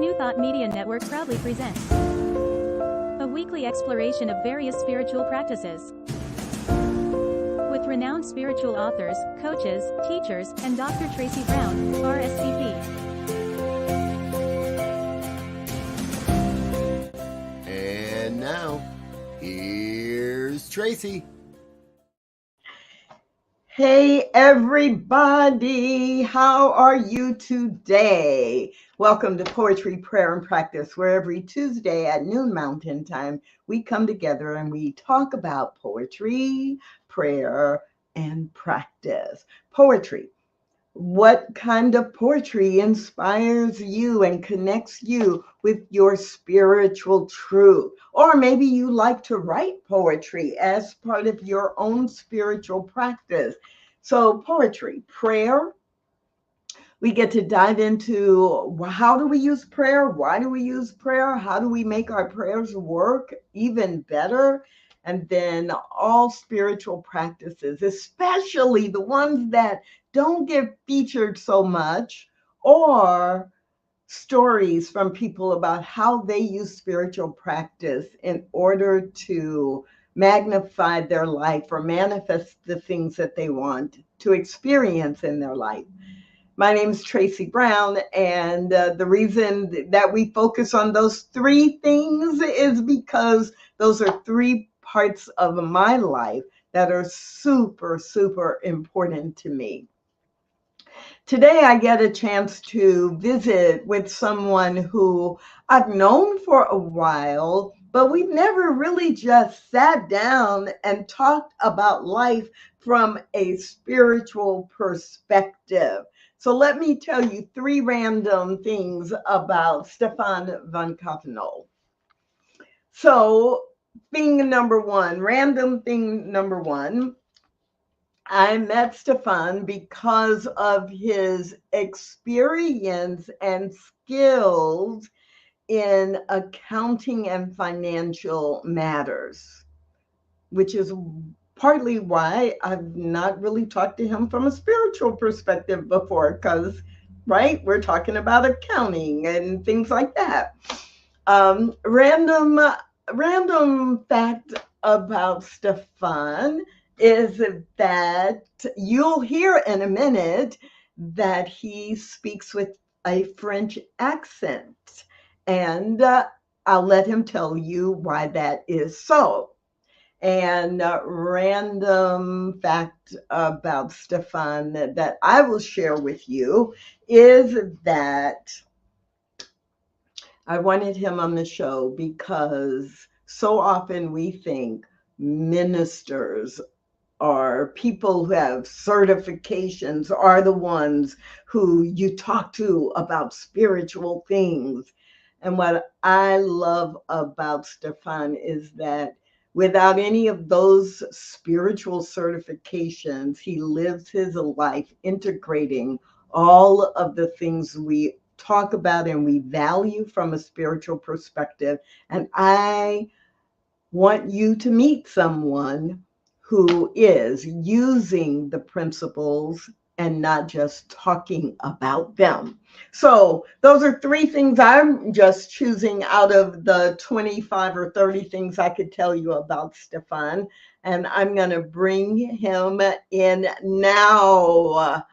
New Thought Media Network proudly presents a weekly exploration of various spiritual practices with renowned spiritual authors, coaches, teachers, and Dr. Tracy Brown, RScP. And now, here's Tracy. Hey everybody, how are you today? Welcome to Poetry, Prayer, and Practice, where every Tuesday at noon Mountain Time, we come together and we talk about poetry, prayer, and practice. Poetry. What kind of poetry inspires you and connects you with your spiritual truth? Or maybe you like to write poetry as part of your own spiritual practice. So poetry, prayer, we get to dive into how do we use prayer? Why do we use prayer? How do we make our prayers work even better? And then all spiritual practices, especially the ones that don't get featured so much, or stories from people about how they use spiritual practice in order to magnify their life or manifest the things that they want to experience in their life. My name is Tracy Brown, and the reason that we focus on those three things is because those are three parts of my life that are super, super important to me. Today, I get a chance to visit with someone who I've known for a while, but we've never really just sat down and talked about life from a spiritual perspective. So let me tell you three random things about Stephan van Coppenole. So random thing number one, I met Stephan because of his experience and skills in accounting and financial matters, which is partly why I've not really talked to him from a spiritual perspective before, because, right, we're talking about accounting and things like that. Random fact about Stephan is that you'll hear in a minute that he speaks with a French accent, and I'll let him tell you why that is so. And random fact about Stephan that I will share with you is that I wanted him on the show because so often we think ministers or people who have certifications are the ones who you talk to about spiritual things. And what I love about Stephan is that without any of those spiritual certifications, he lives his life integrating all of the things we talk about and we value from a spiritual perspective. And I want you to meet someone who is using the principles and not just talking about them. So those are three things I'm just choosing out of the 25 or 30 things I could tell you about Stephan. And I'm going to bring him in now.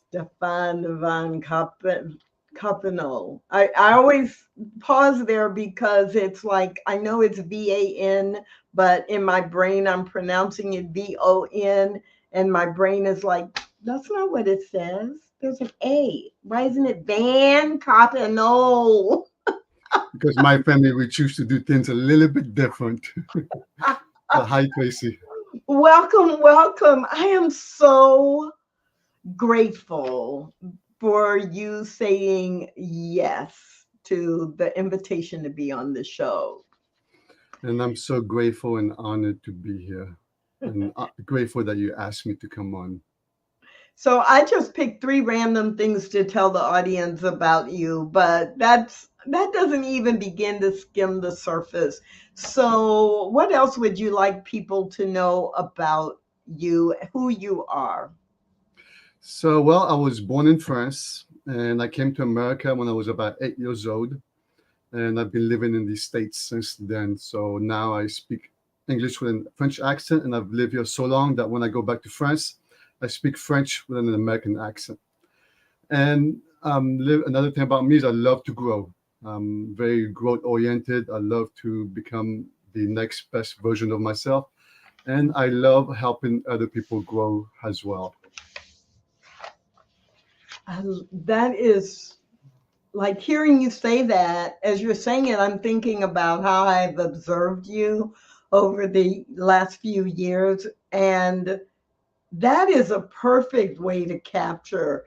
Stephan van Coppenole. I always pause there because it's like, I know it's VAN, but in my brain, I'm pronouncing it VON. And my brain is like, that's not what it says. There's an A. Why isn't it Van Coppenole? Because my family, we choose to do things a little bit different. Hi, Tracy. Welcome. I am so grateful for you saying yes to the invitation to be on the show. And I'm so grateful and honored to be here. And grateful that you asked me to come on. So I just picked three random things to tell the audience about you, but that doesn't even begin to skim the surface. So what else would you like people to know about you, who you are? So, well, I was born in France. and I came to America when I was about 8 years old, and I've been living in the States since then. So now I speak English with a French accent, and I've lived here so long that when I go back to France, I speak French with an American accent. And another thing about me is I love to grow. I'm very growth oriented. I love to become the next best version of myself, and I love helping other people grow as well. That is like hearing you say that. As you're saying it, I'm thinking about how I've observed you over the last few years. And that is a perfect way to capture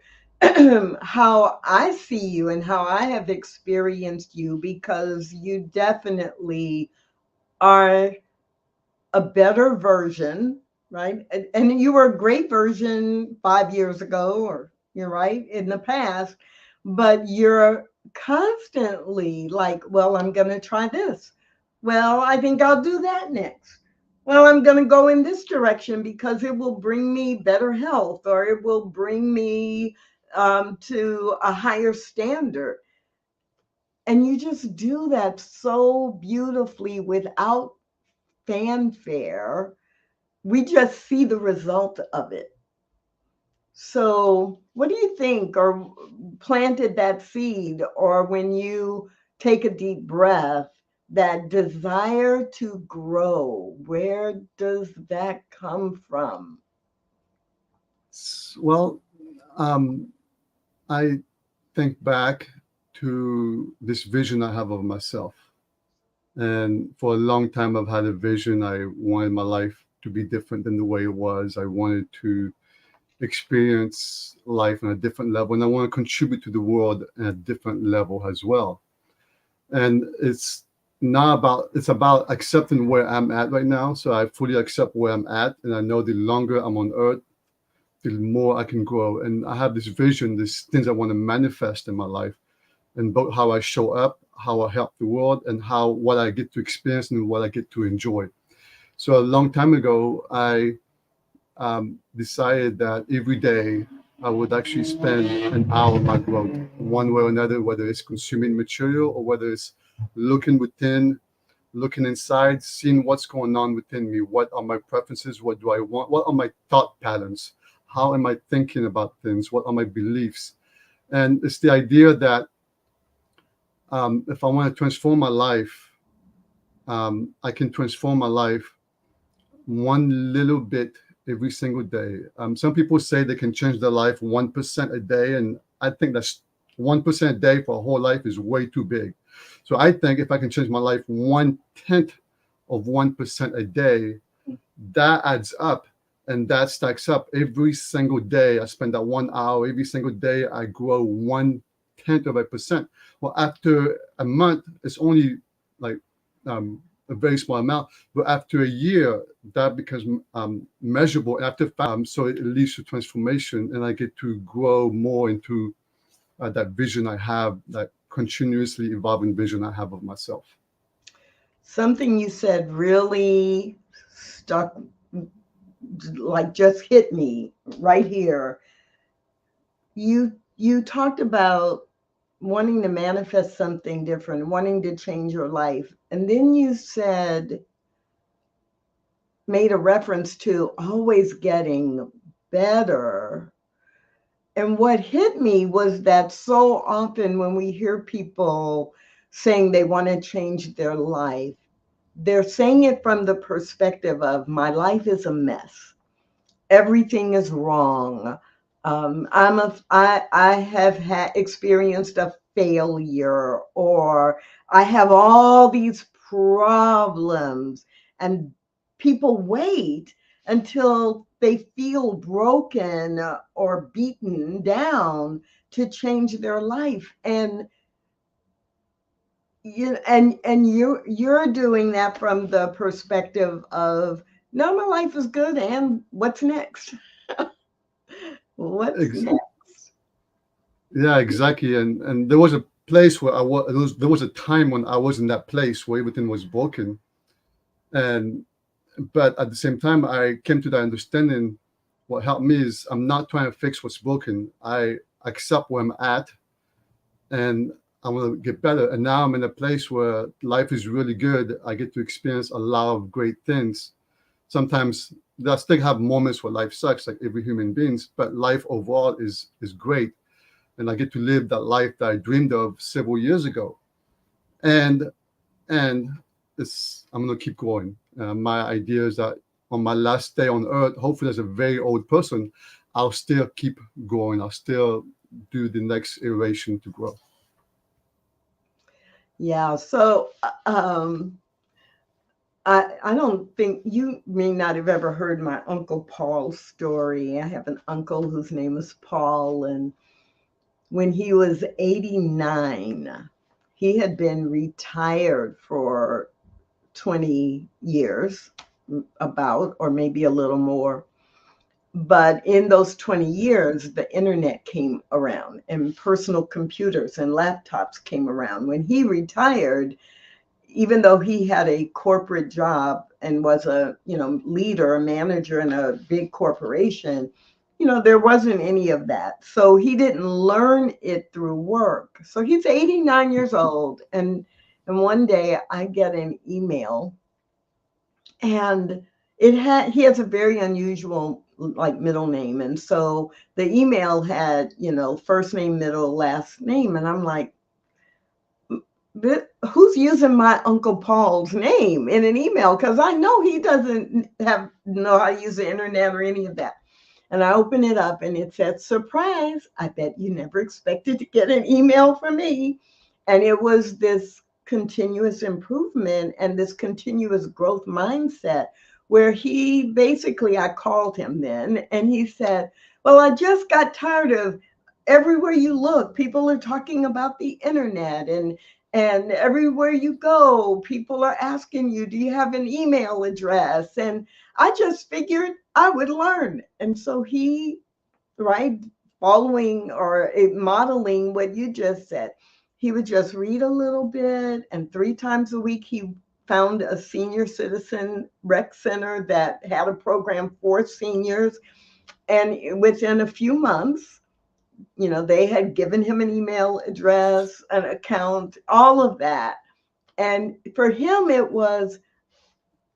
how I see you and how I have experienced you, because you definitely are a better version, right? And you were a great version 5 years ago, or you're right, in the past, but you're constantly like, well, I'm going to try this. Well, I think I'll do that next. Well, I'm going to go in this direction because it will bring me better health, or it will bring me to a higher standard. And you just do that so beautifully without fanfare. We just see the result of it. So, what do you think, or planted that seed, or when you take a deep breath, that desire to grow, where does that come from? Well, um, I think back to this vision I have of myself. And for a long time, I've had a vision. I wanted my life to be different than the way it was. I wanted to experience life on a different level, and I want to contribute to the world at a different level as well. And it's about accepting where I'm at right now. So I fully accept where I'm at, and I know the longer I'm on earth, the more I can grow. And I have this vision, these things I want to manifest in my life, and both how I show up, how I help the world, and how what I get to experience and what I get to enjoy. So a long time ago, I decided that every day I would actually spend an hour on my growth, one way or another, whether it's consuming material or whether it's looking within, looking inside, seeing what's going on within me. What are my preferences? What do I want? What are my thought patterns? How am I thinking about things? What are my beliefs? And it's the idea that if I want to transform my life, I can transform my life one little bit every single day. Some people say they can change their life 1% a day, and I think that's 1% a day for a whole life is way too big. So I think if I can change my life 1/10 of 1% a day, that adds up, and that stacks up every single day. I spend that 1 hour every single day. I grow 1/10 of a percent. Well, after a month, it's only like a very small amount, but after a year, that becomes measurable. After so it leads to transformation, and I get to grow more into that vision I have, that continuously evolving vision I have of myself. Something you said really stuck, like just hit me right here. You talked about wanting to manifest something different, wanting to change your life. And then you made a reference to always getting better. And what hit me was that so often when we hear people saying they want to change their life, they're saying it from the perspective of, my life is a mess. Everything is wrong. I have experienced a failure, or I have all these problems, and people wait until they feel broken or beaten down to change their life. And you're doing that from the perspective of, no, my life is good, and what's next? What's Ex- next? yeah, exactly. And there was a place where I was. There was a time when I was in that place where everything was broken, and but at the same time, I came to that understanding. What helped me is I'm not trying to fix what's broken. I accept where I'm at, and I want to get better. And now I'm in a place where life is really good. I get to experience a lot of great things. Sometimes I still have moments where life sucks, like every human beings, but life overall is great. And I get to live that life that I dreamed of several years ago. And and I'm gonna keep going. My idea is that on my last day on earth, hopefully as a very old person, I'll still keep going. I'll still do the next iteration to grow. Yeah. So I don't think you may not have ever heard my Uncle Paul's story. I have an uncle whose name is Paul, and when he was 89, he had been retired for 20 years, about, or maybe a little more. But in those 20 years, the internet came around and personal computers and laptops came around. When he retired, even though he had a corporate job and was a, leader, a manager in a big corporation, there wasn't any of that. So he didn't learn it through work. So he's 89 years old. And one day I get an email, and he has a very unusual like middle name. And so the email had, first name, middle, last name. And I'm like, who's using my Uncle Paul's name in an email? Because I know he doesn't know how to use the internet or any of that. And I open it up and it said, surprise, I bet you never expected to get an email from me. And it was this continuous improvement and this continuous growth mindset where he basically, I called him then and he said, well, I just got tired of everywhere you look, people are talking about the internet, and everywhere you go, people are asking you, do you have an email address? And I just figured I would learn. And so he, right, following or modeling what you just said, he would just read a little bit, and 3 times a week he found a senior citizen rec center that had a program for seniors. And within a few months, they had given him an email address, an account, all of that. And for him, it was,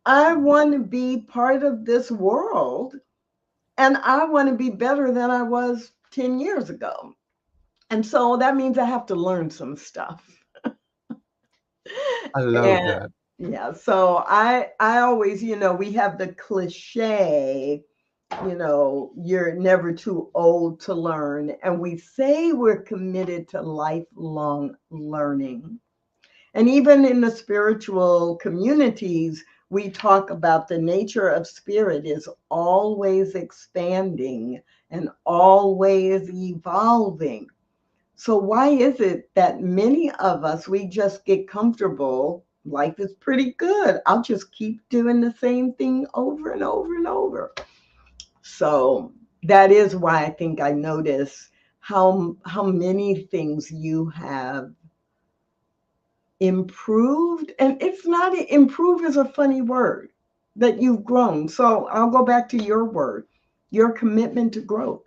I want to be part of this world, and I want to be better than I was 10 years ago. And so that means I have to learn some stuff. I love And that. yeah, so I always, we have the cliche, you're never too old to learn. And we say we're committed to lifelong learning. And even in the spiritual communities, we talk about the nature of spirit is always expanding and always evolving. So why is it that many of us, we just get comfortable? Life is pretty good. I'll just keep doing the same thing over and over and over. So that is why I think I notice how many things you have improved. And it's not, improve is a funny word, that you've grown. So I'll go back to your word, your commitment to growth.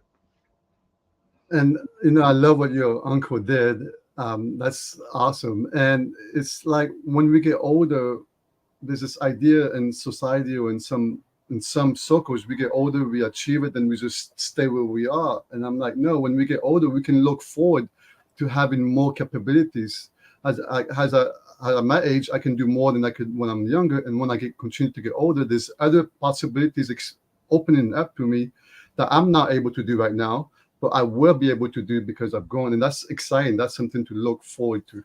And I love what your uncle did. That's awesome. And it's like when we get older, there's this idea in society or in some circles, we get older, we achieve it, and we just stay where we are. And I'm like, no, when we get older, we can look forward to having more capabilities. As at my age, I can do more than I could when I'm younger. And when I continue to get older, there's other possibilities opening up to me that I'm not able to do right now, but I will be able to do because I've grown. And that's exciting. That's something to look forward to.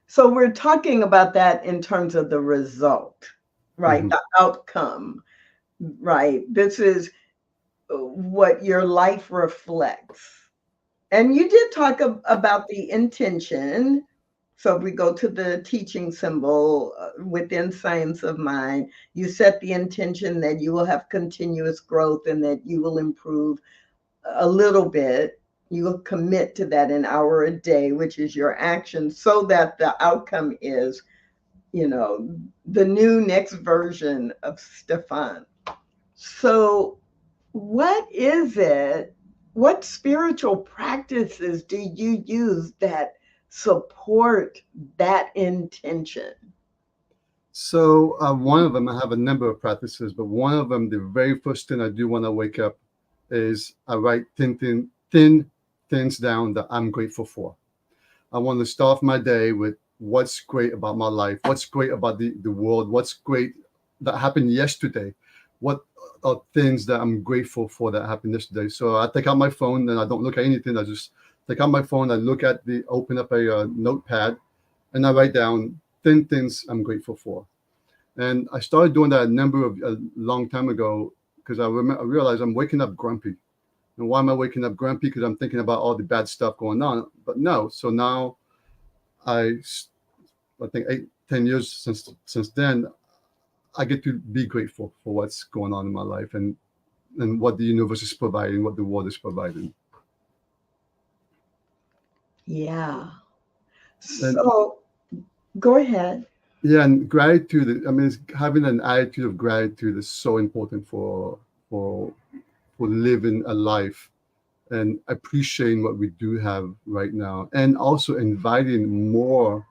So we're talking about that in terms of the result, right? Mm-hmm. The outcome, right? This is what your life reflects. And you did talk about the intention. So if we go to the teaching symbol within Science of Mind, you set the intention that you will have continuous growth and that you will improve a little bit. You will commit to that an hour a day, which is your action, so that the outcome is, the new next version of Stephan. So what is it what spiritual practices do you use that support that intention? So one of them, I have a number of practices, but one of them, the very first thing I do when I wake up is I write 10 things down that I'm grateful for. I want to start my day with what's great about my life, what's great about the world, what's great that happened yesterday, what are things that I'm grateful for that happened yesterday. So I take out my phone and I don't look at anything. I just take out my phone, I open up a notepad, and I write down 10 things I'm grateful for. And I started doing that a long time ago because I realized I'm waking up grumpy. And why am I waking up grumpy? Because I'm thinking about all the bad stuff going on. But no, so now I think 8-10 years since then, I get to be grateful for what's going on in my life and what the universe is providing, what the world is providing. Yeah. And So go ahead. yeah, and gratitude. I mean, having an attitude of gratitude is so important for living a life and appreciating what we do have right now, and also inviting more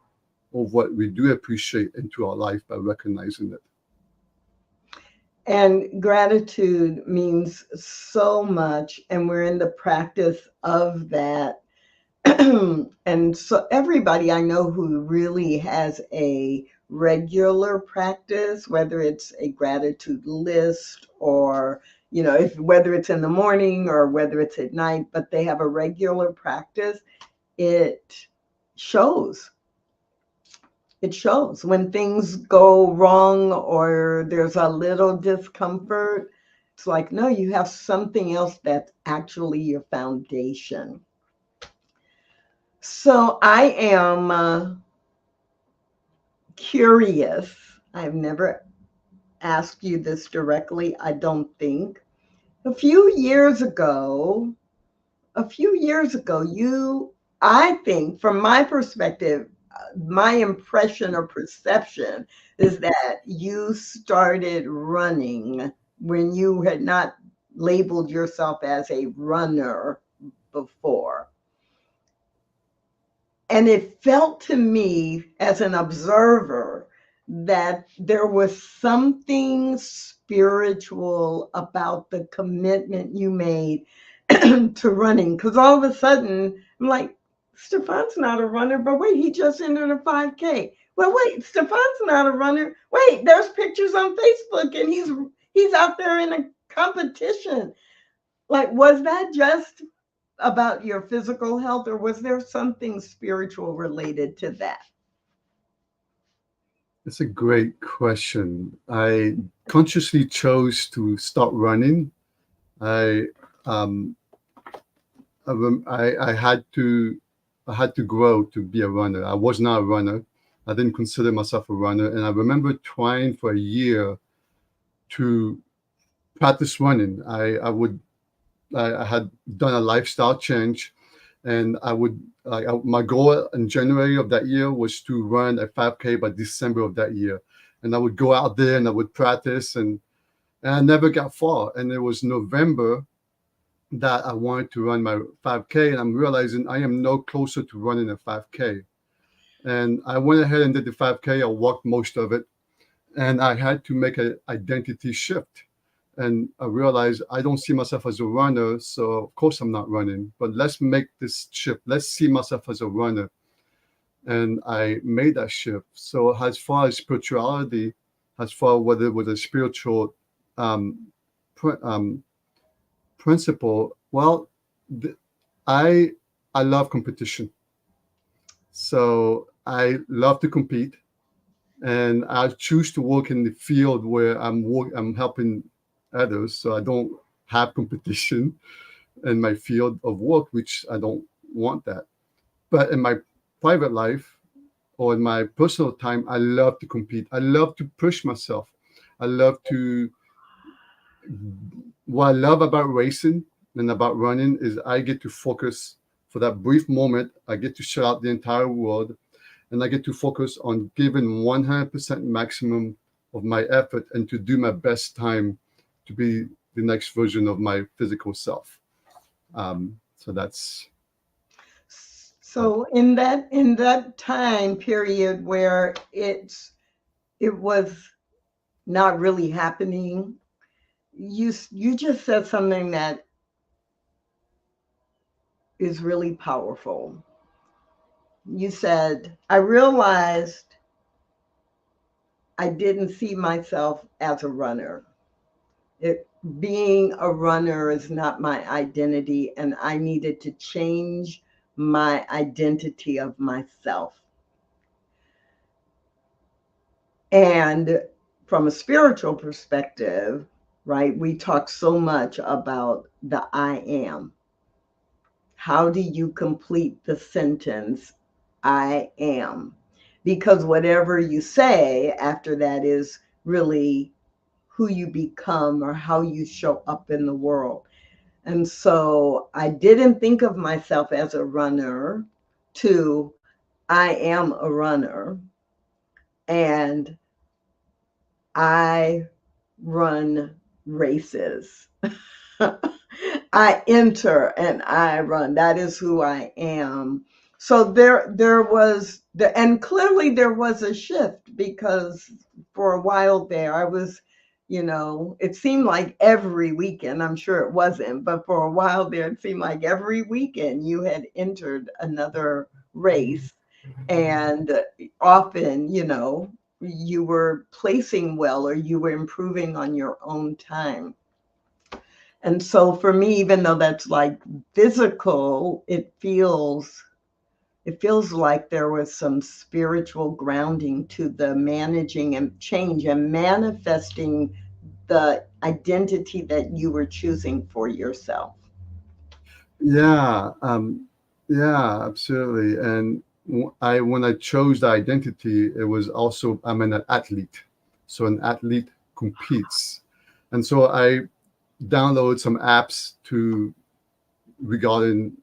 of what we do appreciate into our life by recognizing it. And gratitude means so much, and we're in the practice of that. And so everybody I know who really has a regular practice, whether it's a gratitude list or, whether it's in the morning or whether it's at night, but they have a regular practice, it shows. It shows when things go wrong or there's a little discomfort. It's like, no, you have something else that's actually your foundation. So I am curious. I've never asked you this directly, I don't think. A few years ago, I think, from my perspective, my impression or perception is that you started running when you had not labeled yourself as a runner before. And it felt to me as an observer that there was something spiritual about the commitment you made to running. Because all of a sudden, I'm like, Stephan's not a runner, but wait, he just entered a 5K. Well, wait, Stephan's not a runner. Wait, there's pictures on Facebook and he's out there in a competition. Like, was that just about your physical health, or was there something spiritual related to that? It's a great question. I consciously chose to stop running. I um, I had to grow to be a runner. I was not a runner. I didn't consider myself a runner, and I remember trying for a year to practice running. I had done a lifestyle change, and my goal in January of that year was to run a 5K by December of that year, and I would go out there and I would practice, and I never got far. And it was November that I wanted to run my 5K, and I'm realizing I am no closer to running a 5K. And I went ahead and did the 5K. I walked most of it, and I had to make an identity shift. And I realized I don't see myself as a runner, so of course I'm not running. But let's make this shift. Let's see myself as a runner. And I made that shift. So as far as spirituality, as far as whether it was a spiritual principle, well, I love competition. So I love to compete, and I choose to work in the field where I'm helping others. So I don't have competition in my field of work, which I don't want that. But in my private life or in my personal time, I love to compete. I love to push myself. What I love about racing and about running is I get to focus for that brief moment. I get to shut out the entire world, and I get to focus on giving 100% maximum of my effort and to do my best time to be the next version of my physical self. So that's So in that time period where it was not really happening, you just said something that is really powerful. You said, I realized I didn't see myself as a runner. It, being a runner is not my identity, and I needed to change my identity of myself. And from a spiritual perspective, right, we talk so much about the I am. How do you complete the sentence, I am? Because whatever you say after that is really who you become or how you show up in the world. And so I didn't think of myself as a runner to I am a runner and I run races. I enter and I run. That is who I am. So there was the, and clearly there was a shift because for a while there I was, it seemed like every weekend, I'm sure it wasn't, but for a while there it seemed like every weekend you had entered another race. And often, you were placing well or you were improving on your own time. And so for me, even though that's like physical, it feels like there was some spiritual grounding to the managing and change and manifesting the identity that you were choosing for yourself. yeah, yeah, absolutely. And I when I chose the identity, it was also I'm an athlete, so an athlete competes, and so I download some apps to regarding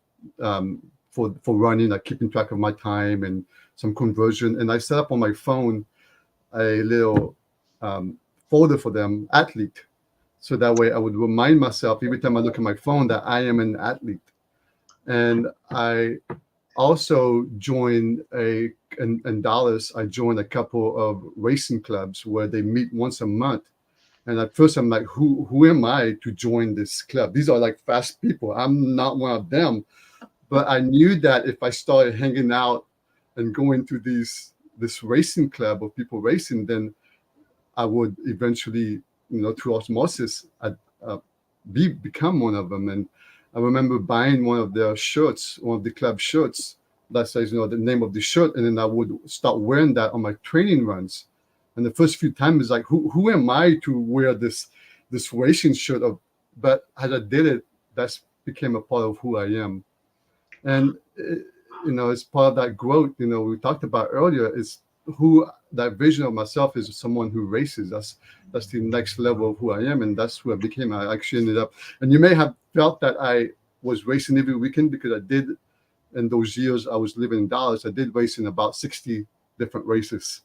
for running, like keeping track of my time and some conversion. And I set up on my phone a little um, folder for them, athlete. So that way I would remind myself every time I look at my phone that I am an athlete. And I also joined in Dallas, I joined a couple of racing clubs where they meet once a month. And at first I'm like, who am I to join this club? These are like fast people. I'm not one of them. But I knew that if I started hanging out and going to this racing club of people racing, then I would eventually, through osmosis, I'd become one of them. And I remember buying one of their shirts, one of the club shirts that says, the name of the shirt, and then I would start wearing that on my training runs. And the first few times, it's like, who am I to wear this racing shirt? But as I did it, that became a part of who I am. And it's part of that growth. We talked about earlier. Is who that vision of myself is someone who races. That's the next level of who I am, and that's who I became. I actually ended up. And you may have felt that I was racing every weekend because I did. In those years I was living in Dallas, I did race in about 60 different races.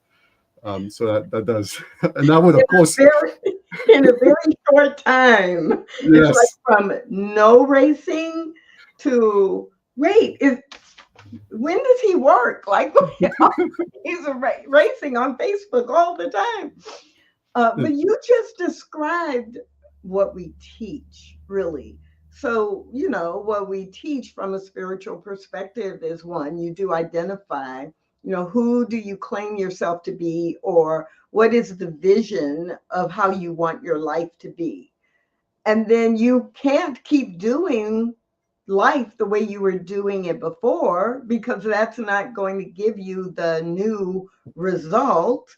So that does, and that would of course In a very short time, it's like yes. from no racing to wait. When does he work? Like he's racing on Facebook all the time. But you just described what we teach, really. So, what we teach from a spiritual perspective is one, you do identify, who do you claim yourself to be, or what is the vision of how you want your life to be? And then you can't keep doing life the way you were doing it before because that's not going to give you the new result.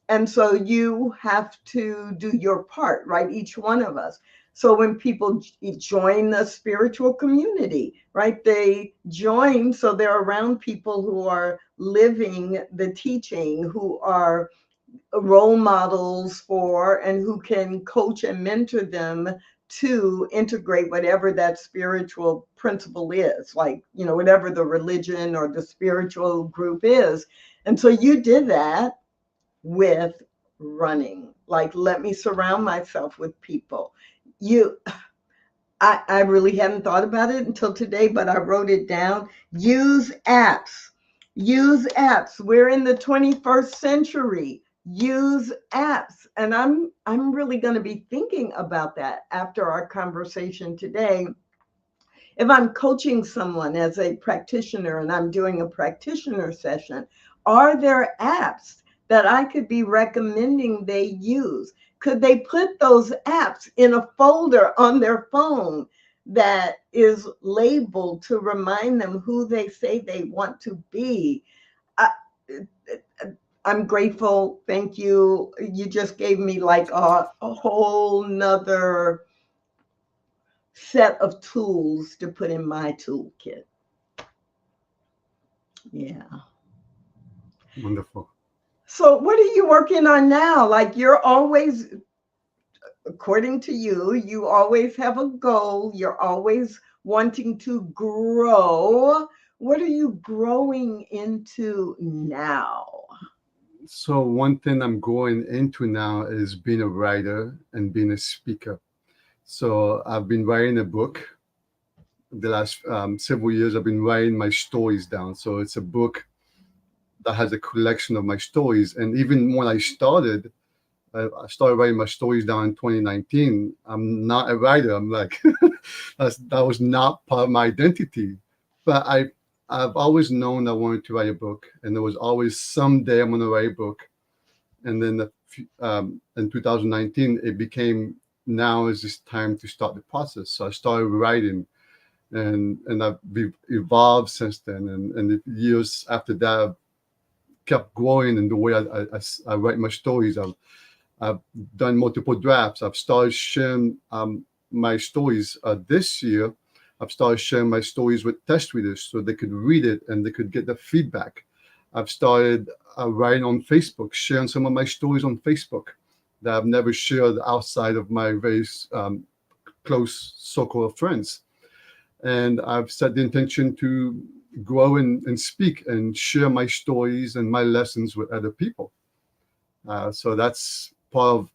And so you have to do your part, right? Each one of us. So when people join the spiritual community, right, they join so they're around people who are living the teaching, who are role models for, and who can coach and mentor them to integrate whatever that spiritual principle is, like, whatever the religion or the spiritual group is. And so you did that with running. Like, let me surround myself with people. You I really hadn't thought about it until today, but I wrote it down. Use apps. Use apps. We're in the 21st century. Use apps. And I'm really going to be thinking about that after our conversation today. If I'm coaching someone as a practitioner and I'm doing a practitioner session, are there apps that I could be recommending they use? Could they put those apps in a folder on their phone that is labeled to remind them who they say they want to be? I, I'm grateful. Thank you. You just gave me like a whole nother set of tools to put in my toolkit. Yeah. Wonderful. So what are you working on now? Like you're always, according to you, you always have a goal. You're always wanting to grow. What are you growing into now? So one thing I'm going into now is being a writer and being a speaker. So I've been writing a book. The last several years, I've been writing my stories down. So it's a book that has a collection of my stories. And even when I started writing my stories down in 2019. I'm not a writer. I'm like, that was not part of my identity. But I've always known I wanted to write a book, and there was always someday I'm going to write a book. And then in 2019, it became now is this time to start the process. So I started writing, and I've evolved since then. And the years after that, I've kept growing in the way I write my stories. I've done multiple drafts. I've started sharing my stories this year. I've started sharing my stories with test readers so they could read it and they could get the feedback. I've started writing on Facebook, sharing some of my stories on Facebook that I've never shared outside of my very close circle of friends. And I've set the intention to grow and speak and share my stories and my lessons with other people. So that's part of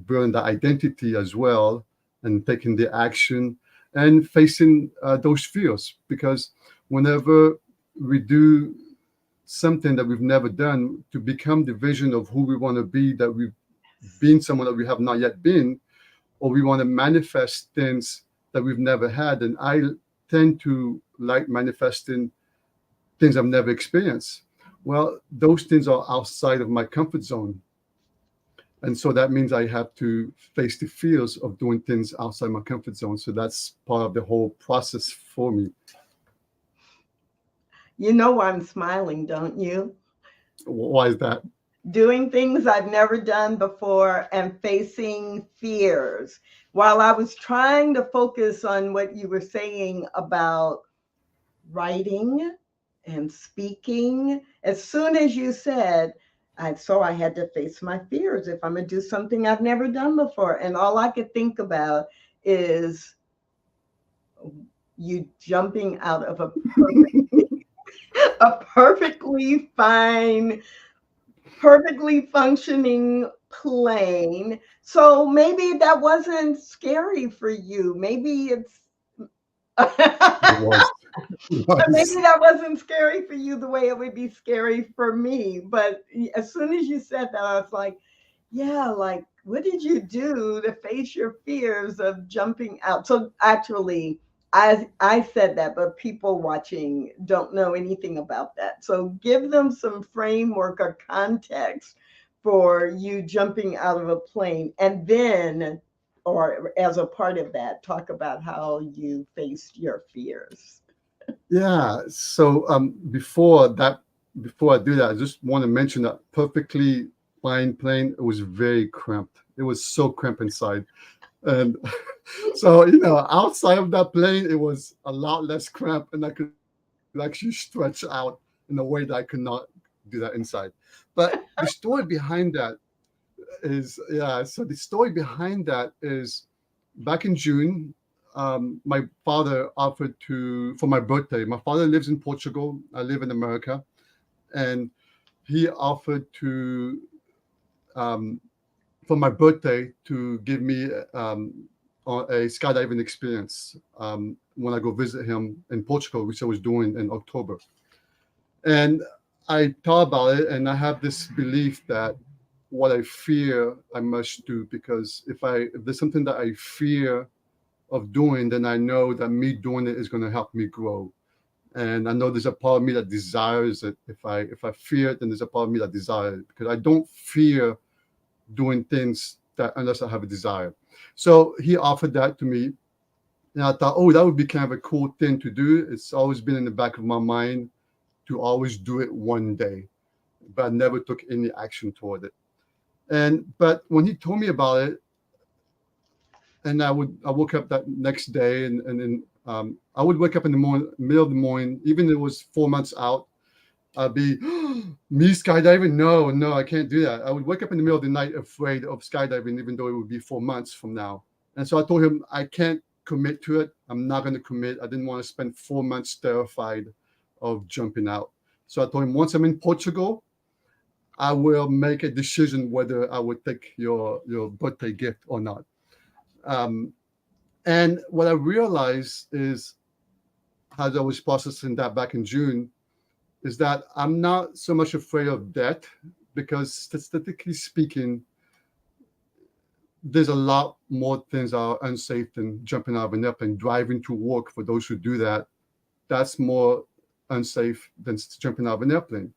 building the identity as well, and taking the action and facing those fears. Because whenever we do something that we've never done to become the vision of who we want to be, that we've been someone that we have not yet been, or we want to manifest things that we've never had, and I tend to like manifesting things I've never experienced. Well, those things are outside of my comfort zone. And so that means I have to face the fears of doing things outside my comfort zone. So that's part of the whole process for me. You know I'm smiling, don't you? Why is that? Doing things I've never done before and facing fears. While I was trying to focus on what you were saying about writing and speaking, as soon as you said, I had to face my fears if I'm going to do something I've never done before. And all I could think about is you jumping out of a perfectly fine, perfectly functioning plane. So maybe that wasn't scary for you. Maybe it's It was. It maybe was. that wasn't scary for you the way it would be scary for me. But as soon as you said that, I was like, yeah, like, what did you do to face your fears of jumping out? So actually, I said that, but people watching don't know anything about that. So give them some framework or context for you jumping out of a plane, and then, or as a part of that, talk about how you faced your fears. Yeah. So before I do that, I just want to mention that perfectly fine plane. It was very cramped. It was so cramped inside. And so, outside of that plane, it was a lot less cramped, and I could actually stretch out in a way that I could not do that inside. But the story behind that is, yeah, so the story behind that is back in June, my father offered for my birthday. My father lives in Portugal. I live in America. And he offered for my birthday to give me on a skydiving experience when I go visit him in Portugal, which I was doing in October. And I thought about it, and I have this belief that what I fear, I must do, because if there's something that I fear of doing, then I know that me doing it is going to help me grow. And I know there's a part of me that desires it. If I fear it, then there's a part of me that desires it, because I don't fear doing things that unless I have a desire. So he offered that to me, and I thought, oh, that would be kind of a cool thing to do. It's always been in the back of my mind to always do it one day, but I never took any action toward it. But when he told me about it, and I woke up that next day, and then I would wake up in the middle of the morning, even if it was 4 months out. I'd be, me skydiving? No, I can't do that. I would wake up in the middle of the night afraid of skydiving, even though it would be 4 months from now. And so I told him, I can't commit to it. I'm not going to commit. I didn't want to spend 4 months terrified of jumping out. So I told him, once I'm in Portugal, I will make a decision whether I would take your birthday gift or not. And what I realized is, as I was processing that back in June, is that I'm not so much afraid of death, because statistically speaking, there's a lot more things that are unsafe than jumping out of an airplane. Driving to work, for those who do that, that's more unsafe than jumping out of an airplane.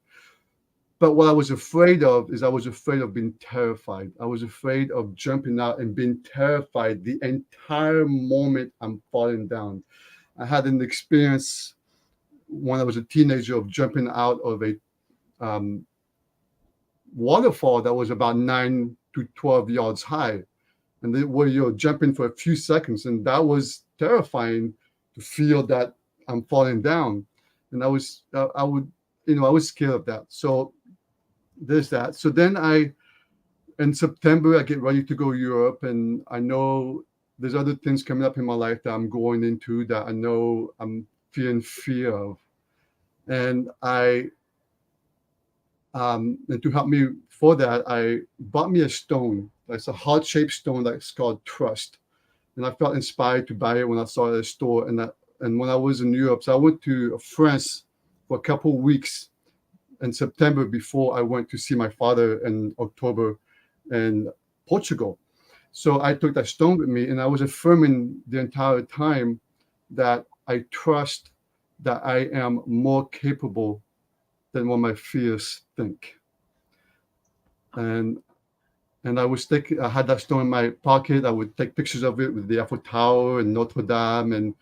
But what I was afraid of is I was afraid of being terrified. I was afraid of jumping out and being terrified the entire moment I'm falling down. I had an experience when I was a teenager of jumping out of a waterfall that was about 9 to 12 yards high, and where you're jumping for a few seconds, and that was terrifying to feel that I'm falling down, and I was scared of that. So there's that. So then in September, I get ready to go to Europe, and I know there's other things coming up in my life that I'm going into that I know I'm feeling fear of. And and to help me for that, I bought me a stone. It's a heart-shaped stone that's called trust. And I felt inspired to buy it when I saw it at a store. And when I was in Europe, so I went to France for a couple of weeks in September before I went to see my father in October in Portugal. So I took that stone with me, and I was affirming the entire time that I trust that I am more capable than what my fears think. And I had that stone in my pocket. I would take pictures of it with the Eiffel Tower and Notre Dame and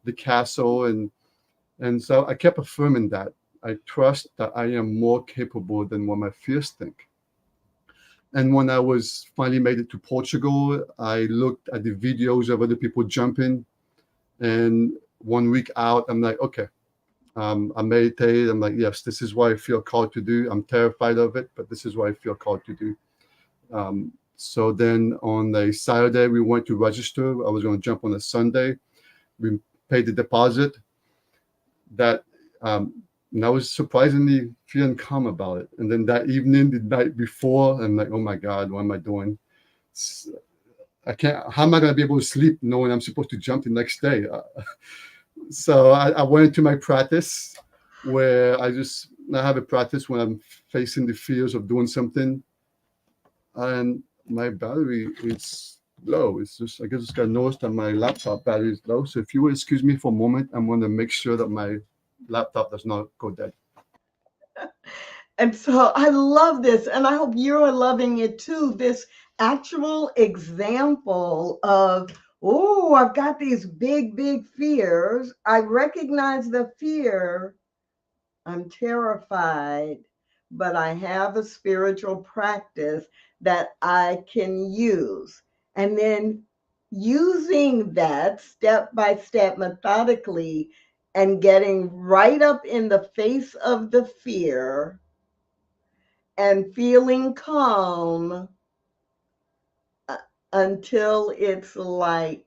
the castle. And so I kept affirming that. I trust that I am more capable than what my fears think. And when I was finally made it to Portugal, I looked at the videos of other people jumping. And 1 week out, I'm like, okay, I meditated. I'm like, yes, this is what I feel called to do. I'm terrified of it, but this is what I feel called to do. So then on a Saturday, we went to register. I was going to jump on a Sunday. We paid the deposit. And I was surprisingly feeling calm about it. And then that evening, the night before, I'm like, oh my God, what am I doing? How am I going to be able to sleep knowing I'm supposed to jump the next day? So I went into my practice, where I have a practice when I'm facing the fears of doing something, and my battery is low. I just got noticed that my laptop battery is low. So if you would excuse me for a moment, I'm going to make sure that my laptop does not go dead. And so I love this, and I hope you're loving it too. This actual example of, oh, I've got these big, big fears. I recognize the fear. I'm terrified, but I have a spiritual practice that I can use. And then using that step by step methodically and getting right up in the face of the fear and feeling calm until it's like,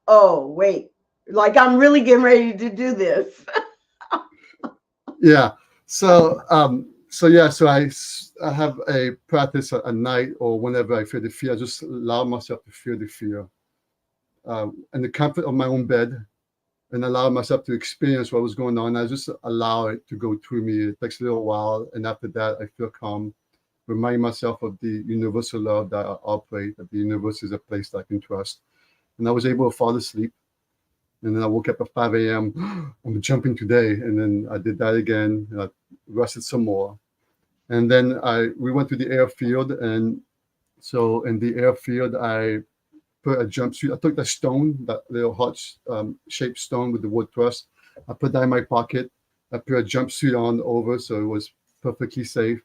oh, wait, like I'm really getting ready to do this. Yeah. So I have a practice at night, or whenever I feel the fear, I just allow myself to feel the fear. in the comfort of my own bed and allow myself to experience what was going on. I just allow it to go through me. It takes a little while, and after that, I feel calm. Remind myself of the universal love that I operate, that the universe is a place that I can trust. And I was able to fall asleep. And then I woke up at 5 a.m. I'm jumping today. And then I did that again. And I rested some more. And then we went to the airfield. And so in the airfield, I put a jumpsuit. I took the stone, that little heart-shaped stone with the wood thrust. I put that in my pocket. I put a jumpsuit on over, so it was perfectly safe.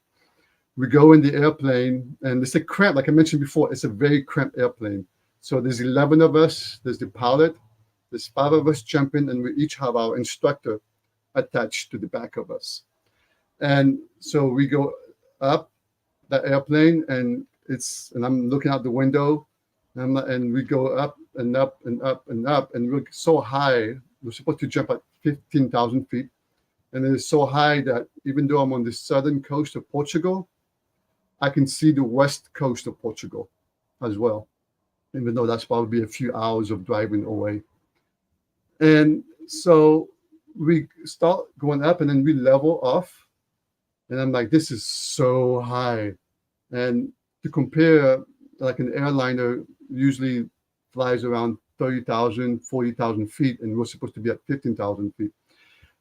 We go in the airplane, and it's a cramped, like I mentioned before, it's a very cramped airplane. So there's 11 of us, there's the pilot, there's 5 of us jumping, and we each have our instructor attached to the back of us. And so we go up that airplane, and I'm looking out the window, and we go up and up and up and up, and we're so high. We're supposed to jump at 15,000 feet. And it is so high that even though I'm on the southern coast of Portugal, I can see the west coast of Portugal as well, even though that's probably a few hours of driving away. And so we start going up, and then we level off. And I'm like, this is so high. And to compare, like an airliner usually flies around 30,000, 40,000 feet, and we're supposed to be at 15,000 feet.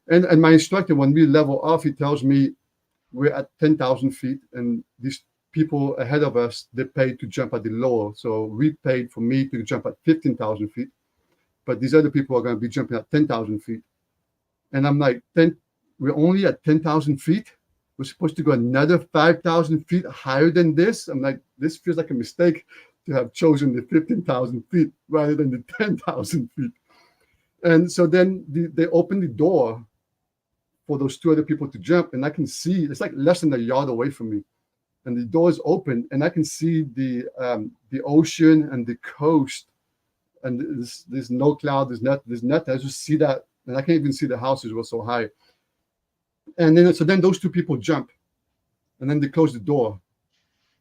And my instructor, when we level off, he tells me we're at 10,000 feet, and these people ahead of us, they paid to jump at the lower. So we paid for me to jump at 15,000 feet, but these other people are going to be jumping at 10,000 feet. And I'm like, we're only at 10,000 feet. We're supposed to go another 5,000 feet higher than this. I'm like, this feels like a mistake to have chosen the 15,000 feet rather than the 10,000 feet. And so then they open the door for those 2 other people to jump, and I can see it's like less than a yard away from me, and the door is open, and I can see the ocean and the coast, and there's no cloud, there's nothing. I just see that, and I can't even see the houses were so high. And then those 2 people jump, and then they close the door,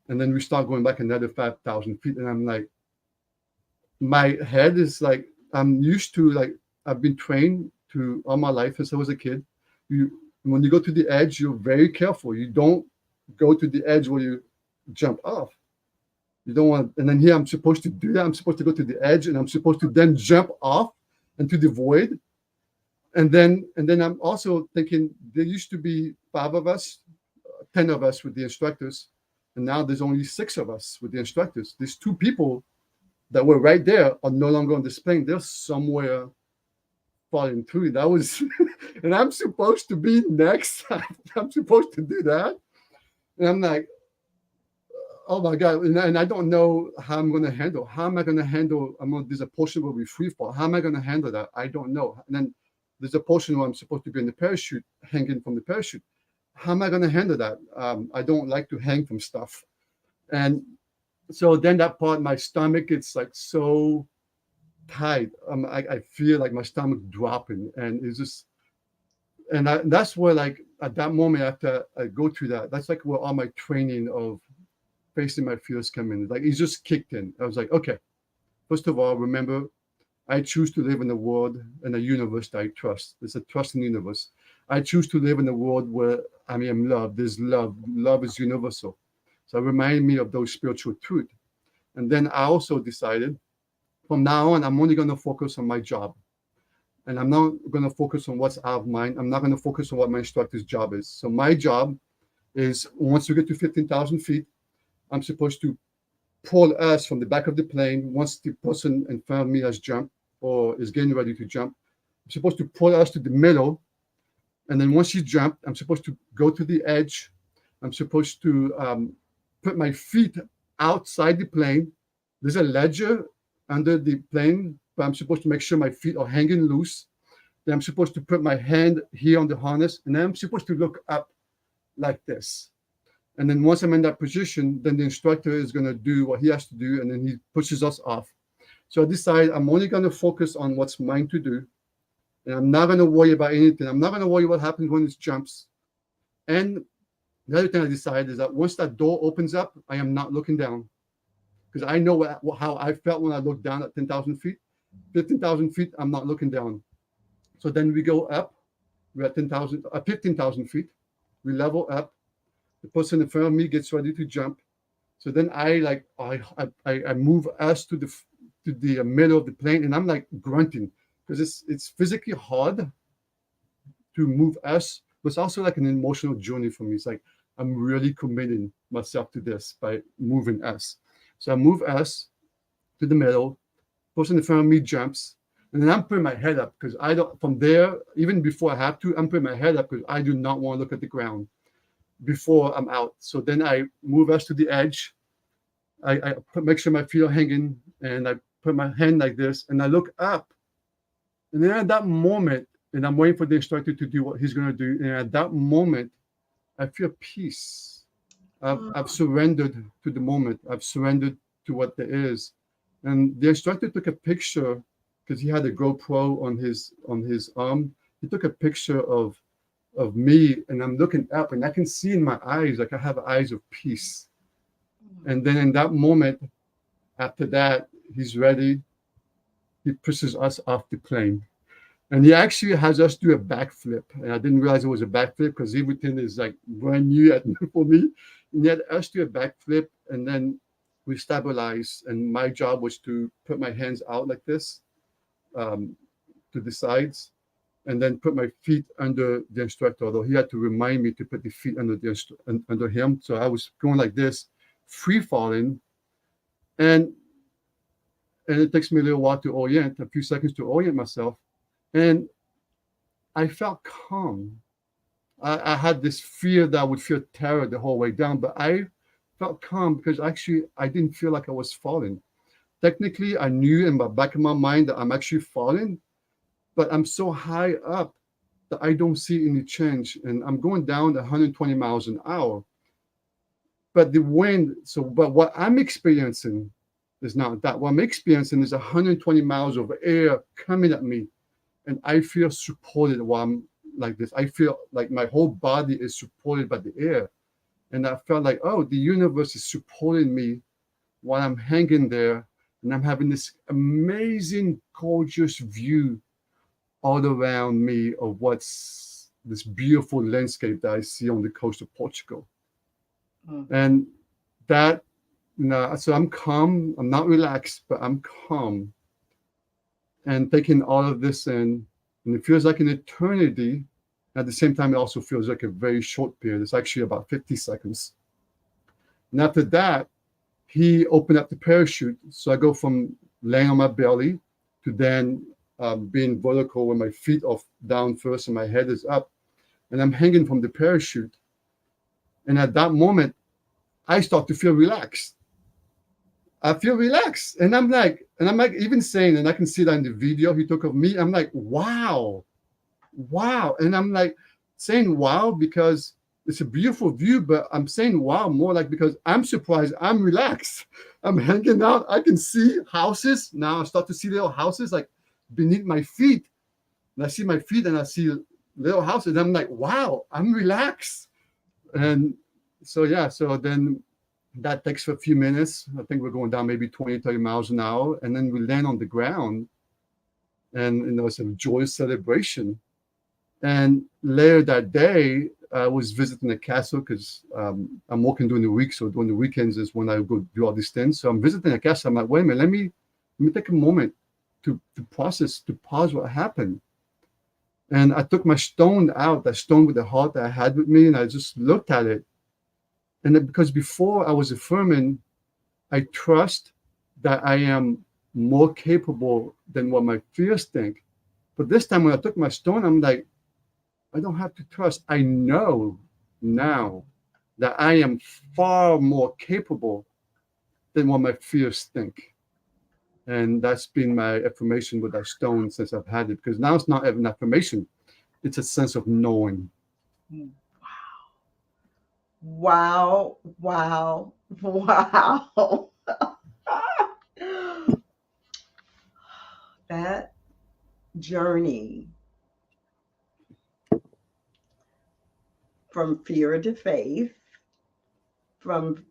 and then we start going back another 5,000 feet, and I'm like, my head is like, I'm used to, like, I've been trained to all my life since I was a kid. When you go to the edge, you're very careful. You don't go to the edge where you jump off. You don't want, and then here I'm supposed to do that. I'm supposed to go to the edge, and I'm supposed to then jump off into the void. And then I'm also thinking there used to be 5 of us, 10 of us with the instructors, and now there's only 6 of us with the instructors. These 2 people that were right there are no longer on this plane. They're somewhere falling through. That was, and I'm supposed to be next. I'm supposed to do that. And I'm like, oh my God. And I don't know how I'm going to handle. How am I going to handle? There's a portion where we free fall. How am I going to handle that? I don't know. And then there's a portion where I'm supposed to be in the parachute, hanging from the parachute. How am I going to handle that? I don't like to hang from stuff. And so then that part, my stomach, it's like so tight. I feel like my stomach dropping, and it's just, and that's where, like, at that moment after I go through that, that's like where all my training of facing my fears come in. Like, it just kicked in. I was like, okay, first of all, remember, I choose to live in a world and a universe that I trust. There's a trust in the universe. I choose to live in a world where I am loved. There's love. Love is universal. So it reminded me of those spiritual truths. And then I also decided, from now on, I'm only going to focus on my job. And I'm not going to focus on what's out of mind. I'm not going to focus on what my instructor's job is. So my job is, once we get to 15,000 feet, I'm supposed to pull us from the back of the plane. Once the person in front of me has jumped or is getting ready to jump, I'm supposed to pull us to the middle. And then once you jump, I'm supposed to go to the edge. I'm supposed to put my feet outside the plane. There's a ledger under the plane, but I'm supposed to make sure my feet are hanging loose. Then I'm supposed to put my hand here on the harness, and then I'm supposed to look up like this. And then once I'm in that position, then the instructor is going to do what he has to do, and then he pushes us off. So I decided I'm only going to focus on what's mine to do, and I'm not going to worry about anything. I'm not going to worry what happens when it jumps. And the other thing I decided is that once that door opens up, I am not looking down, because I know how I felt when I looked down at 10,000 feet. 15,000 feet, I'm not looking down. So then we go up. We're at 15,000 feet. We level up. The person in front of me gets ready to jump. So then I move us to the middle of the plane, and I'm like grunting because it's physically hard to move us, but it's also like an emotional journey for me. It's like I'm really committing myself to this by moving us. So I move us to the middle. Person in front of me jumps, and then I'm putting my head up because I don't. From there, even before I have to, I'm putting my head up because I do not want to look at the ground before I'm out. So then I move us to the edge. Make sure my feet are hanging, and I put my hand like this, and I look up. And then at that moment, and I'm waiting for the instructor to do what he's going to do. And at that moment, I feel peace. I've surrendered to the moment. I've surrendered to what there is. And the instructor took a picture because he had a GoPro on his arm. He took a picture of me, and I'm looking up, and I can see in my eyes, like I have eyes of peace. And then in that moment, after that, he's ready. He pushes us off the plane. And he actually has us do a backflip. And I didn't realize it was a backflip because everything is like brand new for me. And he had us do a backflip, and then we stabilize. And my job was to put my hands out like this to the sides, and then put my feet under the instructor, although he had to remind me to put the feet under him. So I was going like this, free falling. And it takes me a little while to orient, a few seconds to orient myself. And I felt calm. I had this fear that I would feel terror the whole way down, but I felt calm because actually I didn't feel like I was falling. Technically, I knew in the back of my mind that I'm actually falling, but I'm so high up that I don't see any change. And I'm going down 120 miles an hour. But the wind, but what I'm experiencing is not that. What I'm experiencing is 120 miles of air coming at me. And I feel supported while I'm like this. I feel like my whole body is supported by the air. And I felt like, oh, the universe is supporting me while I'm hanging there. And I'm having this amazing, gorgeous view all around me of what's this beautiful landscape that I see on the coast of Portugal. And that, so I'm calm. I'm not relaxed, but I'm calm. And taking all of this in, and it feels like an eternity. At the same time, it also feels like a very short period. It's actually about 50 seconds. And after that, he opened up the parachute. So I go from laying on my belly to then being vertical with my feet off down first and my head is up. And I'm hanging from the parachute. And at that moment, I start to feel relaxed. I feel relaxed. And I'm like even saying, and I can see that in the video he took of me, I'm like, wow. And I'm like saying wow because it's a beautiful view, but I'm saying wow more like because I'm surprised, I'm relaxed. I'm hanging out. I can see houses. Now I start to see little houses like beneath my feet. And I see my feet and I see little houses. And I'm like, wow, I'm relaxed. And so then that takes a few minutes. I think we're going down maybe 20, 30 miles an hour. And then we land on the ground. And it's a joyous celebration. And later that day, I was visiting a castle because I'm working during the week. So during the weekends is when I go do all these things. So I'm visiting a castle. I'm like, wait a minute, let me take a moment to process, to pause what happened. And I took my stone out, that stone with the heart that I had with me, and I just looked at it. And then, because before I was affirming, I trust that I am more capable than what my fears think. But this time when I took my stone, I'm like, I don't have to trust. I know now that I am far more capable than what my fears think. And that's been my affirmation with that stone since I've had it. Because now it's not an affirmation. It's a sense of knowing. Wow. That journey from fear to faith, from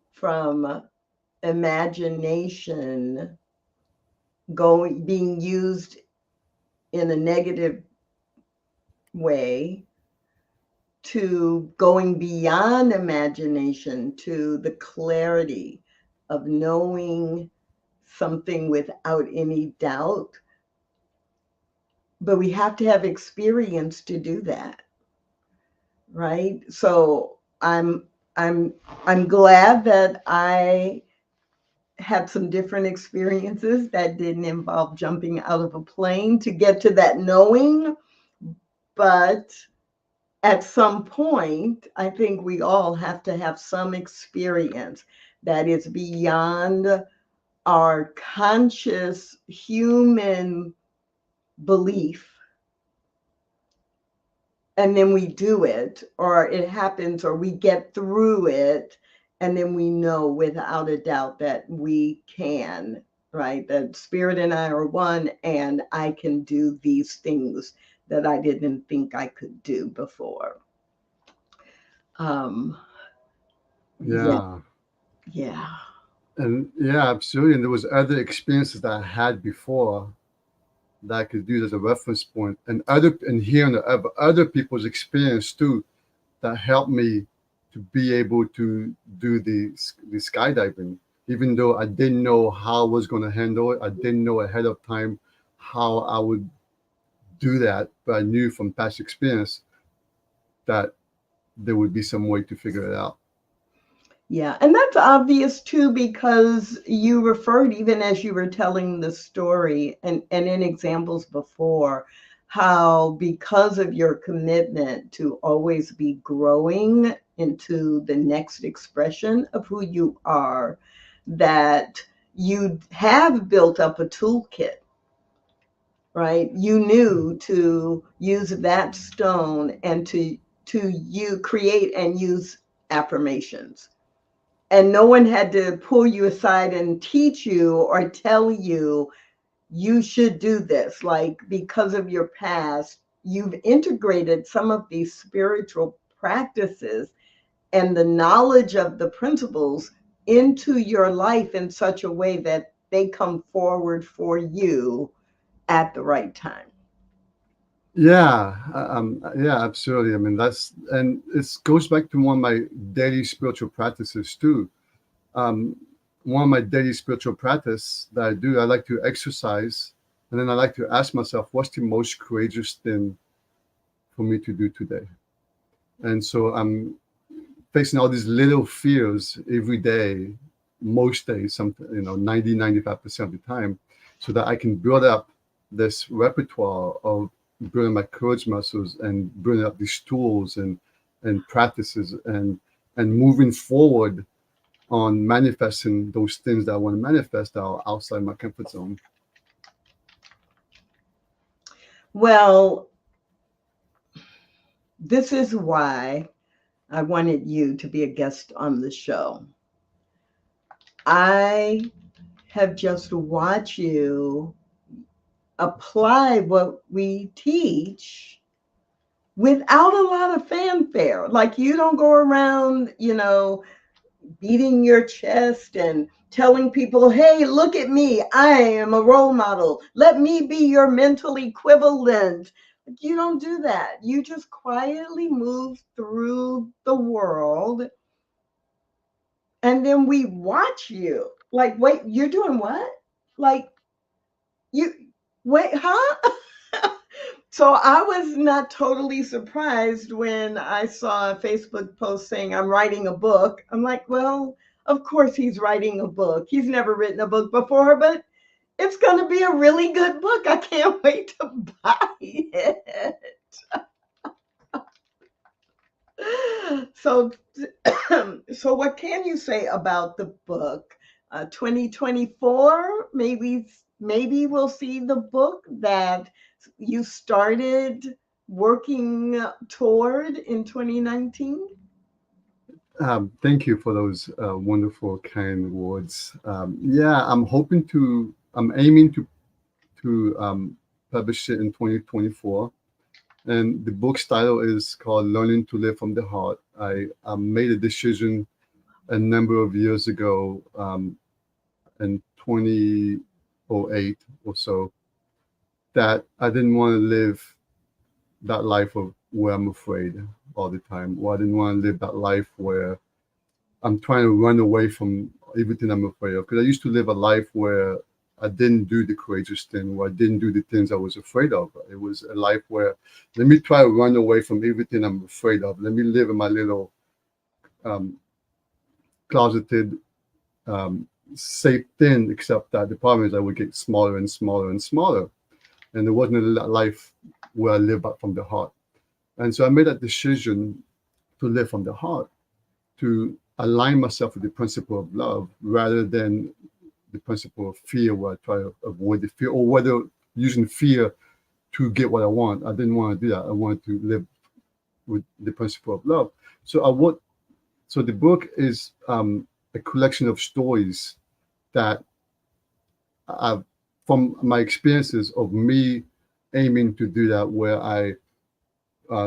imagination being used in a negative way, to going beyond imagination to the clarity of knowing something without any doubt. But we have to have experience to do that, right? So I'm glad that I had some different experiences that didn't involve jumping out of a plane to get to that knowing. But at some point, I think we all have to have some experience that is beyond our conscious human belief. And then we do it, or it happens, or we get through it. And then we know without a doubt that we can, right? That spirit and I are one, and I can do these things that I didn't think I could do before. Um, Yeah. yeah. And yeah, absolutely. And there was other experiences that I had before that I could use as a reference point, and hearing other people's experience too, that helped me to be able to do the skydiving, even though I didn't know how I was going to handle it. I didn't know ahead of time how I would do that, but I knew from past experience that there would be some way to figure it out. Yeah, and that's obvious too, because you referred, even as you were telling the story and in examples before, how because of your commitment to always be growing into the next expression of who you are, that you have built up a toolkit, right? You knew to use that stone and to you create and use affirmations, and no one had to pull you aside and teach you or tell you you should do this. Like, because of your past, you've integrated some of these spiritual practices and the knowledge of the principles into your life in such a way that they come forward for you at the right time. Yeah, absolutely. I mean, and it goes back to one of my daily spiritual practices too. Um, One of my daily spiritual practice that I do, I like to exercise, and then I like to ask myself, what's the most courageous thing for me to do today? And so I'm facing all these little fears every day, most days, 90-95% of the time, so that I can build up this repertoire of building my courage muscles and building up these tools and practices and moving forward on manifesting those things that I want to manifest that are outside my comfort zone. Well, this is why I wanted you to be a guest on the show. I have just watched you apply what we teach without a lot of fanfare. Like, you don't go around, beating your chest and telling people, hey, look at me, I am a role model. Let me be your mental equivalent. You don't do that. You just quietly move through the world. And then we watch you. Like, wait, you're doing what? Like, you, wait, huh? So I was not totally surprised when I saw a Facebook post saying I'm writing a book. I'm like, well, of course he's writing a book. He's never written a book before, but it's going to be a really good book. I can't wait to buy it. So, so what can you say about the book? 2024, maybe we'll see the book that you started working toward in 2019. Thank you for those wonderful, kind words. I'm aiming to publish it in 2024. And the book's title is called Learning to Live from the Heart. I made a decision a number of years ago, in or 8 or so, that I didn't want to live that life of where I'm afraid all the time, or I didn't want to live that life where I'm trying to run away from everything I'm afraid of. Because I used to live a life where I didn't do the courageous thing, where I didn't do the things I was afraid of. It was a life where, let me try to run away from everything I'm afraid of. Let me live in my little um, closeted, safe thing, except that the problem is I would get smaller and smaller and smaller. And there wasn't a life where I live out from the heart. And so I made that decision to live from the heart, to align myself with the principle of love rather than the principle of fear, where I try to avoid the fear, or whether using fear to get what I want. I didn't want to do that. I wanted to live with the principle of love. So so the book is a collection of stories that I've, from my experiences of me aiming to do that, where I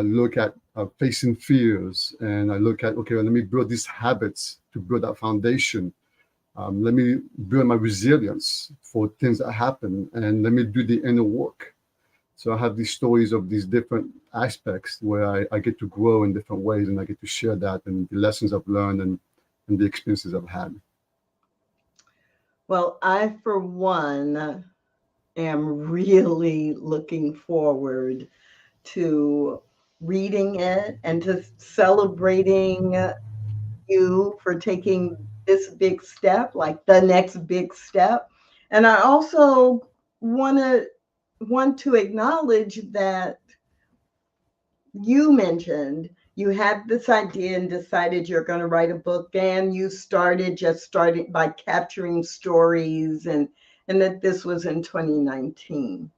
look at facing fears, and I look at, okay, well, let me build these habits to build that foundation. Let me build my resilience for things that happen, and let me do the inner work. So I have these stories of these different aspects where I get to grow in different ways, and I get to share that and the lessons I've learned and the experiences I've had. Well, I, for one, am really looking forward to reading it and to celebrating you for taking this big step, like the next big step. And I also want to acknowledge that you mentioned you had this idea and decided you're going to write a book, and you started by capturing stories, and that this was in 2019.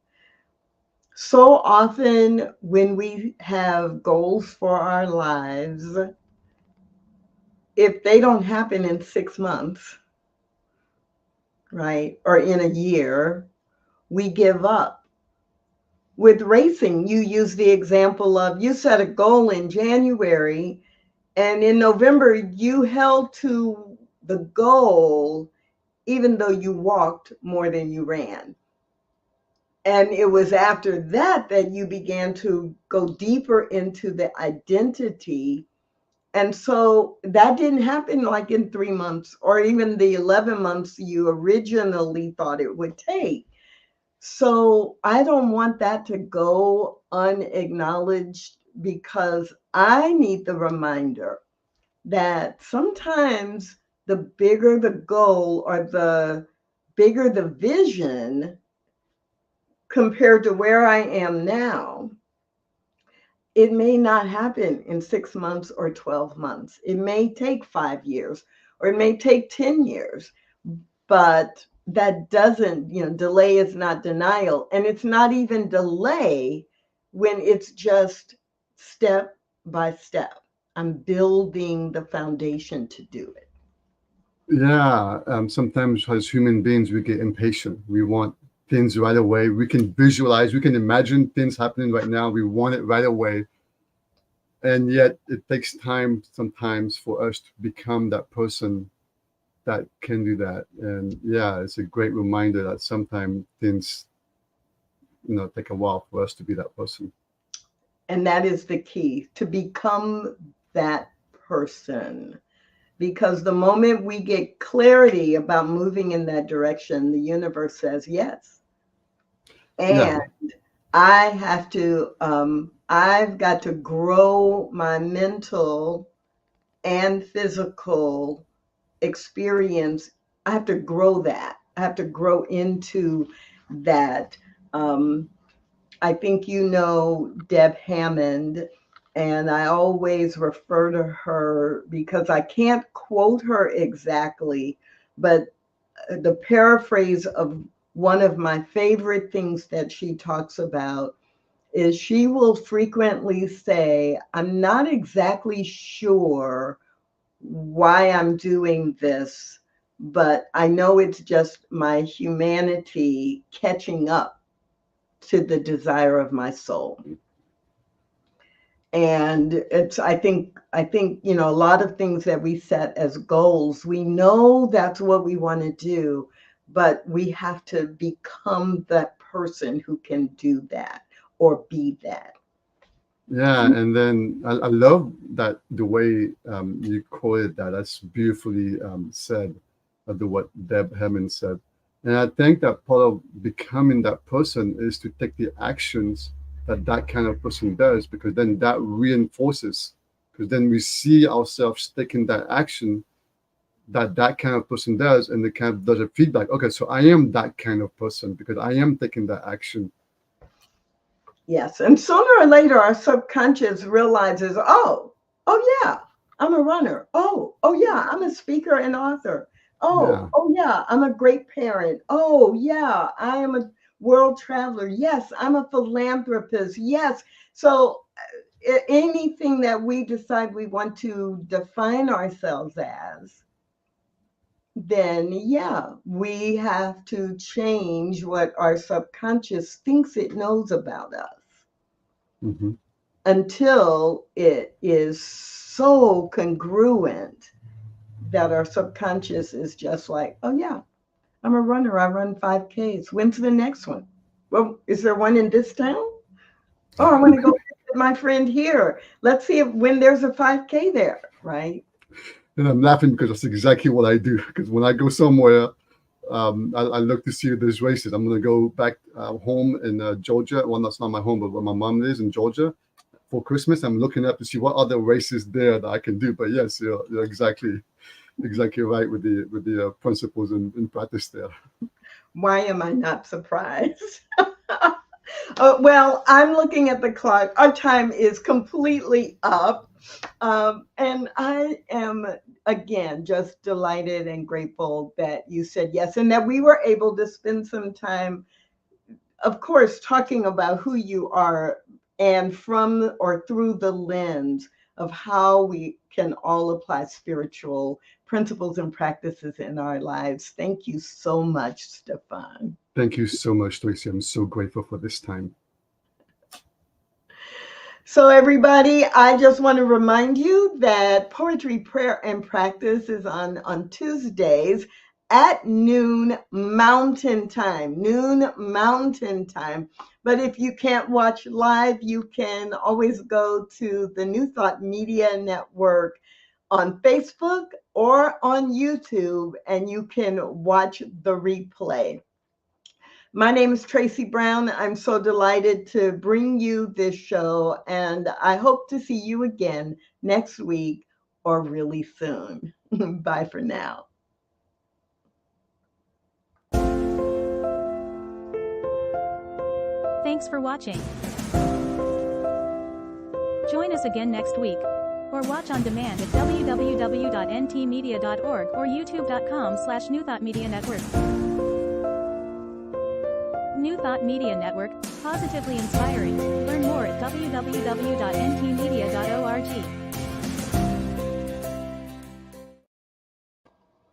So often when we have goals for our lives, if they don't happen in 6 months, right, or in a year, we give up. With racing, you use the example of, you set a goal in January, and in November you held to the goal even though you walked more than you ran. And it was after that that you began to go deeper into the identity. And so that didn't happen like in 3 months or even the 11 months you originally thought it would take. So I don't want that to go unacknowledged, because I need the reminder that sometimes the bigger the goal or the bigger the vision compared to where I am now, it may not happen in 6 months or 12 months. It may take 5 years, or it may take 10 years, but that doesn't, delay is not denial. And it's not even delay when it's just step by step. I'm building the foundation to do it. Yeah, sometimes as human beings, we get impatient. We want things right away. We can visualize, we can imagine things happening right now. We want it right away. And yet it takes time sometimes for us to become that person that can do that. And yeah, it's a great reminder that sometimes things, take a while for us to be that person. And that is the key, to become that person. Because the moment we get clarity about moving in that direction, the universe says yes. And Yeah. I've got to grow my mental and physical experience. I have to grow that. I have to grow into that. I think you know Deb Hammond, and I always refer to her because I can't quote her exactly, but the paraphrase of one of my favorite things that she talks about is, she will frequently say, I'm not exactly sure why I'm doing this, but I know it's just my humanity catching up to the desire of my soul. And it's, I think, a lot of things that we set as goals, we know that's what we want to do, but we have to become that person who can do that or be that. Yeah, and then I love that the way you quoted that. That's beautifully said, the what Deb Hammond said. And I think that part of becoming that person is to take the actions that that kind of person does, because then that reinforces, because then we see ourselves taking that action that that kind of person does, and it kind of does a feedback. Okay, so I am that kind of person because I am taking that action. Yes. And sooner or later, our subconscious realizes, oh yeah, I'm a runner. Oh yeah, I'm a speaker and author. Yeah. Oh yeah, I'm a great parent. Oh yeah, I am a world traveler. Yes, I'm a philanthropist. Yes. So anything that we decide we want to define ourselves as, then yeah, we have to change what our subconscious thinks it knows about us, Mm-hmm. until it is so congruent that our subconscious is just like, oh yeah, I'm a runner. I run 5Ks. When's the next one? Well, is there one in this town? Oh, I want to go visit my friend here. Let's see when there's a 5K there, right? And I'm laughing because that's exactly what I do. Because when I go somewhere, I look to see if there's races. I'm going to go back home in Georgia. Well, that's not my home, but where my mom lives in Georgia for Christmas. I'm looking up to see what other races there that I can do. But yes, you're exactly right with the principles in practice there. Why am I not surprised? Well, I'm looking at the clock. Our time is completely up. And I am, again, just delighted and grateful that you said yes, and that we were able to spend some time, of course, talking about who you are, and from or through the lens of how we can all apply spiritual principles and practices in our lives. Thank you so much, Stephan. Thank you so much, Tracy. I'm so grateful for this time. So everybody, I just want to remind you that Poetry, Prayer, and Practice is on Tuesdays at noon Mountain Time. But if you can't watch live, you can always go to the New Thought Media Network on Facebook or on YouTube, and you can watch the replay. My name is Tracy Brown. I'm so delighted to bring you this show, and I hope to see you again next week or really soon. Bye for now. Thanks for watching. Join us again next week, or watch on demand at www.ntmedia.org or youtube.com/New Thought Media Network. New Thought Media Network, positively inspiring. Learn more at www.ntmedia.org.